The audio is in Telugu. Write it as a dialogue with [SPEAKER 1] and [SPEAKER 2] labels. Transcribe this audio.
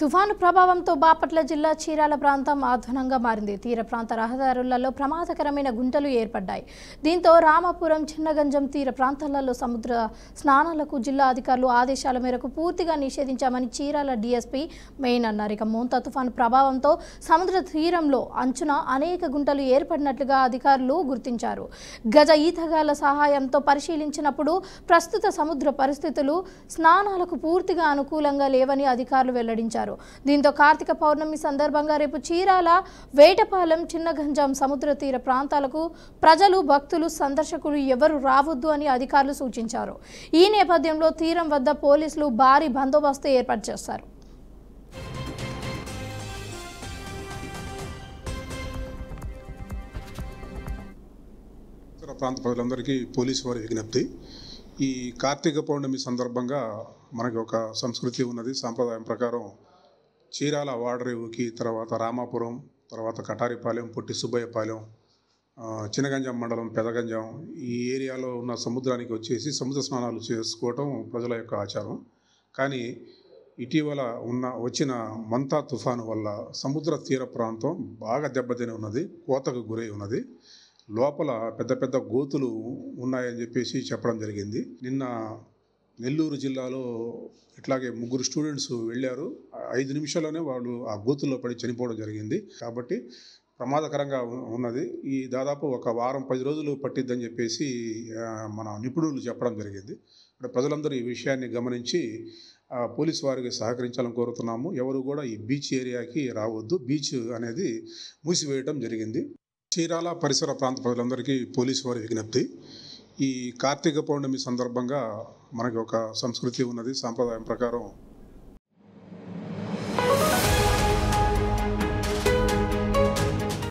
[SPEAKER 1] తుఫాను ప్రభావంతో బాపట్ల జిల్లా చీరాల ప్రాంతం అధ్వానంగా మారింది. తీర ప్రాంత రహదారులలో ప్రమాదకరమైన గుంటలు ఏర్పడ్డాయి. దీంతో రామాపురం, చిన్నగంజం తీర ప్రాంతాలలో సముద్ర స్నానాలకు జిల్లా అధికారులు ఆదేశాల మేరకు పూర్తిగా నిషేధించామని చీరాల డీఎస్పీ మెయిన్ అన్నారు. ఇక మోంతా తుఫాను ప్రభావంతో సముద్ర తీరంలో అంచున అనేక గుంటలు ఏర్పడినట్లుగా అధికారులు గుర్తించారు. గజ ఈతగాళ్ల సహాయంతో పరిశీలించినప్పుడు ప్రస్తుత సముద్ర పరిస్థితులు స్నానాలకు పూర్తిగా అనుకూలంగా లేవని అధికారులు వెల్లడించారు. దీంతో కార్తీక పౌర్ణమి సందర్భంగా రేపు చీరాల, వేటపాలెం, చిన్నగంజాం సముద్ర తీర ప్రాంతాలకు ప్రజలు, భక్తులు, సందర్శకులు ఎవరు రావద్దు అని అధికారులు సూచించారు. ఈ నేపథ్యంలో తీరం వద్ద పోలీసులు భారీ బందోబస్తు ఏర్పాటు చేశారు.
[SPEAKER 2] ప్రాంత ప్రజలందరికీ పోలీసు వారి విజ్ఞప్తి. ఈ కార్తీక పౌర్ణమి సందర్భంగా మనకి ఒక సంస్కృతి ఉన్నది. సాంప్రదాయం ప్రకారం చీరాల వాడరేవుకి, తర్వాత రామాపురం, తర్వాత కటారిపాలెం, పొట్టి సుబ్బయ్యపాలెం, చిన్నగంజాం మండలం పెదగంజాం ఈ ఏరియాలో ఉన్న సముద్రానికి వచ్చేసి సముద్ర స్నానాలు చేసుకోవటం ప్రజల యొక్క ఆచారం. కానీ ఇటీవల వచ్చిన మంతా తుఫాను వల్ల సముద్ర తీర ప్రాంతం బాగా దెబ్బతిని ఉన్నది, కోతకు గురై ఉన్నది. లోపల పెద్ద పెద్ద గోతులు ఉన్నాయని చెప్పేసి చెప్పడం జరిగింది. నిన్న నెల్లూరు జిల్లాలో ఇట్లాగే 3 స్టూడెంట్స్ వెళ్ళారు. 5 నిమిషాల్లోనే వాళ్ళు ఆ గోతుల్లో పడి చనిపోవడం జరిగింది. కాబట్టి ప్రమాదకరంగా ఉన్నది. ఈ దాదాపు ఒక వారం 10 రోజులు పట్టిద్దని చెప్పేసి మన నిపుణులు చెప్పడం జరిగింది. అంటే ప్రజలందరూ ఈ విషయాన్ని గమనించి పోలీసు వారికి సహకరించాలని కోరుతున్నాము. ఎవరు కూడా ఈ బీచ్ ఏరియాకి రావద్దు. బీచ్ అనేది మూసివేయడం జరిగింది. చీరాల పరిసర ప్రాంత ప్రజలందరికీ పోలీసు వారి విజ్ఞప్తి. ఈ కార్తీక పౌర్ణమి సందర్భంగా మనకి ఒక సంస్కృతి ఉన్నది. సాంప్రదాయం ప్రకారం